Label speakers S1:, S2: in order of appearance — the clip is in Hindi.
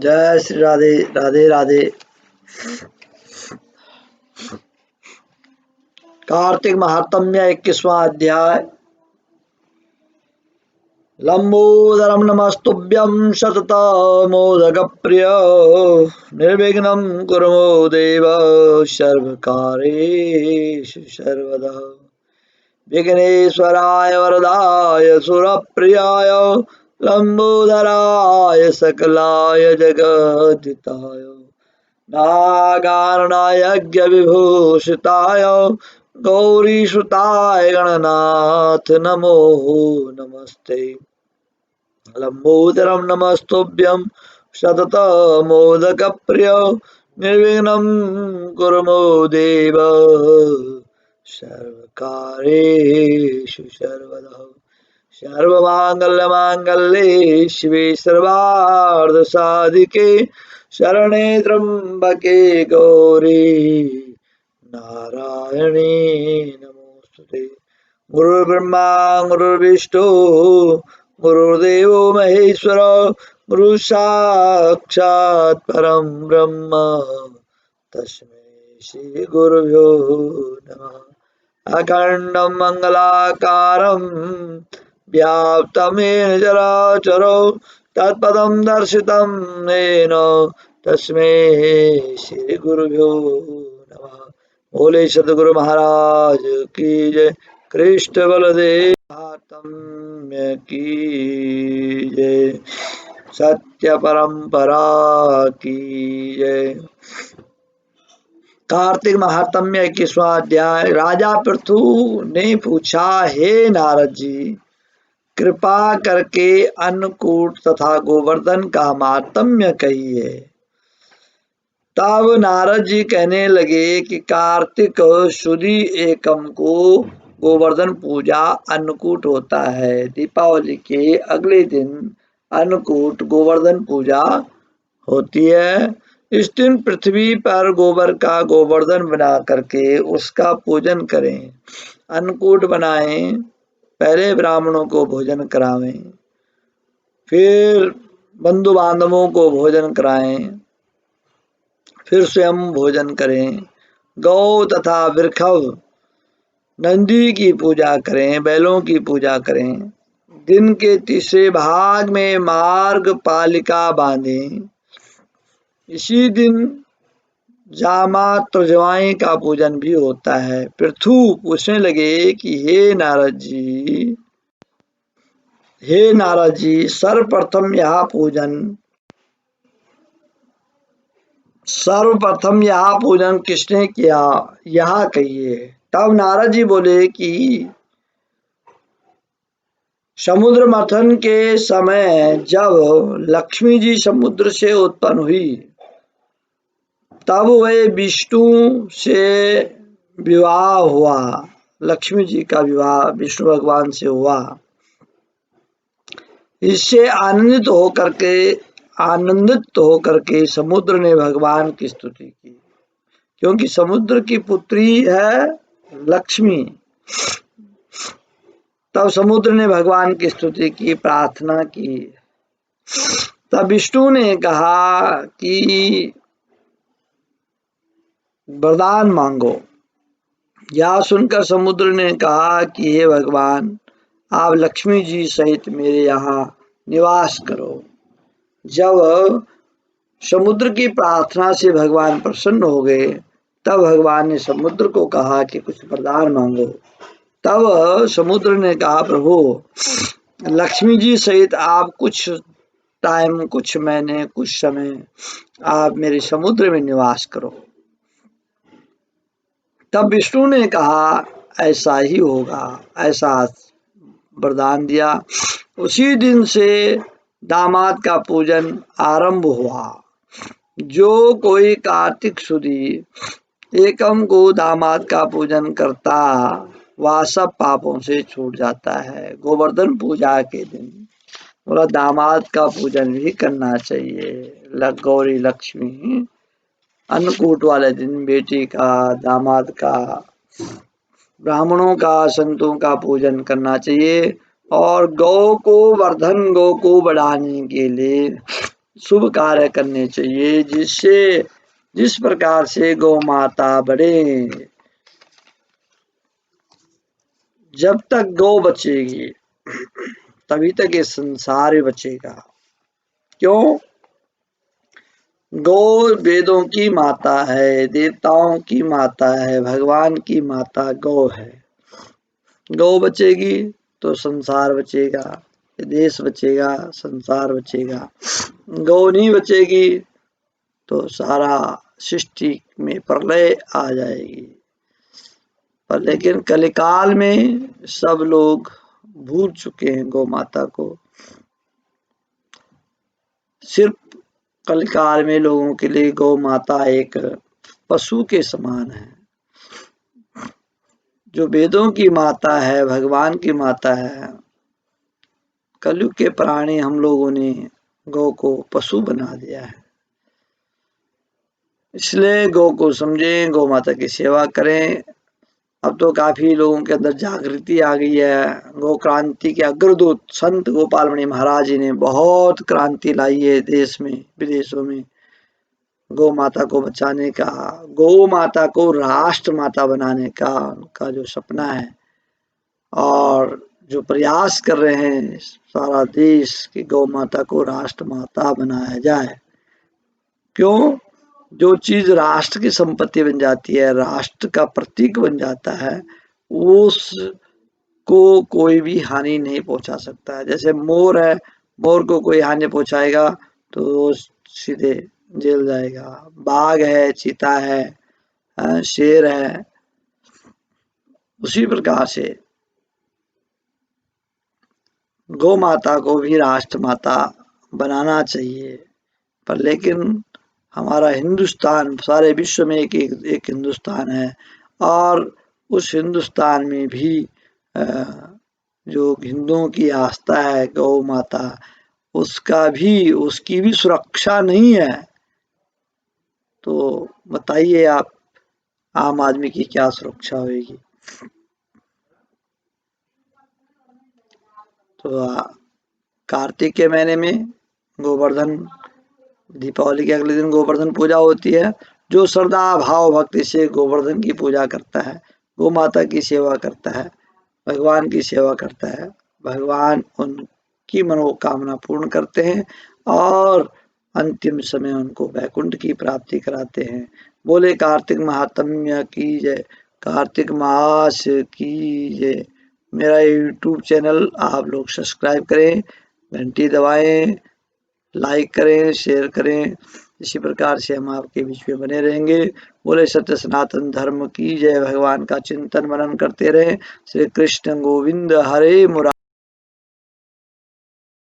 S1: जय श्री राधे राधे राधे। कार्तिक महात्म्य 21वां अध्याय। लंबोदरम नमस्तुभ्यं सततमोदकप्रिय निर्विघ्नं कुरु मो देव सर्वकार्येषु सर्वदा। विघ्नेश्वराय वरदाय सुरप्रियाय लंबोदराय सकलाय जगद्धिताय नागार्णाय यज्ञविभूषिताय गौरीसुताय गणनाथ नमो नमस्ते। लंबोदरं नमस्तुभ्यं सततमोदकप्रिय निर्विघ्नं कुरु मो देव सर्वकार्येषु सर्वदा। सर्वमांगल्ये शिवे सर्वार्धसाधिके शरणे त्र्यंबके गौरी नारायणी नमोस्तुते। गुरुर्ब्रह्मा गुरुर्विष्णु गुरुर्देवो महेश्वर गुरु साक्षात् परं ब्रह्म तस्मै श्री गुरुभ्यो नमः। अखंडं मंगलाकारं व्याप्तं येन चराचरो तत्पदं दर्शितं येन तस्मै श्री गुरुभ्यो नमः। बोले सद्गुरु महाराज की जय। कृष्ण बलदेव महात्म्य की जय। सत्य परंपरा की जय। कार्तिक महात्म्य 21वां अध्याय। राजा पृथु ने पूछा, हे नारद जी, कृपा करके अन्नकूट तथा गोवर्धन का महात्म्य कहिए। तब नारद जी कहने लगे कि कार्तिक शुदी एकम को गोवर्धन पूजा अन्नकूट होता है। दीपावली के अगले दिन अन्नकूट गोवर्धन पूजा होती है। इस दिन पृथ्वी पर गोबर का गोवर्धन बना करके उसका पूजन करें, अन्नकूट बनाएं, पहले ब्राह्मणों को भोजन करावें, फिर बंधु बांधवों को भोजन कराएं, फिर स्वयं भोजन करें। गौ तथा वृषभ नंदी की पूजा करें, बैलों की पूजा करें। दिन के तीसरे भाग में मार्ग पालिका बांधें। इसी दिन जामात त्रजवाई का पूजन भी होता है। पृथु पूछने लगे कि हे नारद जी, सर्वप्रथम यह पूजन किसने किया, यह कहिए। तब नारद जी बोले कि समुद्र मंथन के समय जब लक्ष्मी जी समुद्र से उत्पन्न हुई, तब वह विष्णु से विवाह हुआ। लक्ष्मी जी का विवाह विष्णु भगवान से हुआ। इससे आनंदित होकर के समुद्र ने भगवान की स्तुति की, क्योंकि समुद्र की पुत्री है लक्ष्मी। तब समुद्र ने भगवान की स्तुति की, प्रार्थना की। तब विष्णु ने कहा कि वरदान मांगो। यह सुनकर समुद्र ने कहा कि हे भगवान, आप लक्ष्मी जी सहित मेरे यहाँ निवास करो। जब समुद्र की प्रार्थना से भगवान प्रसन्न हो गए, तब भगवान ने समुद्र को कहा कि कुछ वरदान मांगो। तब समुद्र ने कहा, प्रभु, लक्ष्मी जी सहित आप कुछ टाइम, कुछ महीने, कुछ समय आप मेरे समुद्र में निवास करो। तब विष्णु ने कहा, ऐसा ही होगा, ऐसा वरदान दिया। उसी दिन से दामाद का पूजन आरंभ हुआ। जो कोई कार्तिक शुदी एकम को दामाद का पूजन करता, वह सब पापों से छूट जाता है। गोवर्धन पूजा के दिन बोला दामाद का पूजन भी करना चाहिए। गौरी लक्ष्मी अन्नकूट वाले दिन बेटी का, दामाद का, ब्राह्मणों का, संतों का पूजन करना चाहिए। और गौ को बढ़ाने के लिए शुभ कार्य करने चाहिए जिससे जिस प्रकार से गौ माता बढ़े। जब तक गौ बचेगी तभी तक ये संसार बचेगा। क्यों? गौ वेदों की माता है, देवताओं की माता है, भगवान की माता गौ है। गौ बचेगी तो संसार बचेगा, देश बचेगा, संसार बचेगा। गौ नहीं बचेगी तो सारा सृष्टि में प्रलय आ जाएगी। पर लेकिन कलिकाल में सब लोग भूल चुके हैं गौ माता को। सिर्फ कलिकाल में लोगों के लिए गौ माता एक पशु के समान है। जो वेदों की माता है, भगवान की माता है, कलयुग के प्राणी हम लोगों ने गौ को पशु बना दिया है। इसलिए गौ को समझें, गौ माता की सेवा करें। अब तो काफी लोगों के अंदर जागृति आ गई है। गौ क्रांति के अग्रदूत संत गोपाल मणि महाराज जी ने बहुत क्रांति लाई है देश में विदेशों में गौ माता को बचाने का, गौ माता को राष्ट्र माता बनाने का उनका जो सपना है और जो प्रयास कर रहे हैं सारा देश कि गौ माता को राष्ट्र माता बनाया जाए। क्यों? जो चीज राष्ट्र की संपत्ति बन जाती है, राष्ट्र का प्रतीक बन जाता है, उसको कोई भी हानि नहीं पहुंचा सकता है। जैसे मोर है, मोर को कोई हानि पहुंचाएगा तो सीधे जेल जाएगा। बाघ है, चीता है, शेर है। उसी प्रकार से गौ माता को भी राष्ट्र माता बनाना चाहिए। पर लेकिन हमारा हिंदुस्तान सारे विश्व में एक हिंदुस्तान है और उस हिंदुस्तान में भी जो हिंदुओं की आस्था है गौ माता, उसकी भी सुरक्षा नहीं है। तो बताइए आप, आम आदमी की क्या सुरक्षा होगी? तो कार्तिक के महीने में गोवर्धन, दीपावली के अगले दिन गोवर्धन पूजा होती है। जो श्रद्धा भाव भक्ति से गोवर्धन की पूजा करता है, गौ माता की सेवा करता है, भगवान की सेवा करता है, भगवान उनकी मनोकामना पूर्ण करते हैं और अंतिम समय उनको वैकुंठ की प्राप्ति कराते हैं। बोले कार्तिक महात्म्य की जय, कार्तिक मास की जय। मेरा यूट्यूब चैनल आप लोग सब्सक्राइब करें, घंटी दबाएं, लाइक करें, शेयर करें। इसी प्रकार से हम आपके बीच में बने रहेंगे। बोले सत्य सनातन धर्म की जय। भगवान का चिंतन मनन करते रहें। श्री कृष्ण गोविंद हरे मुरारी।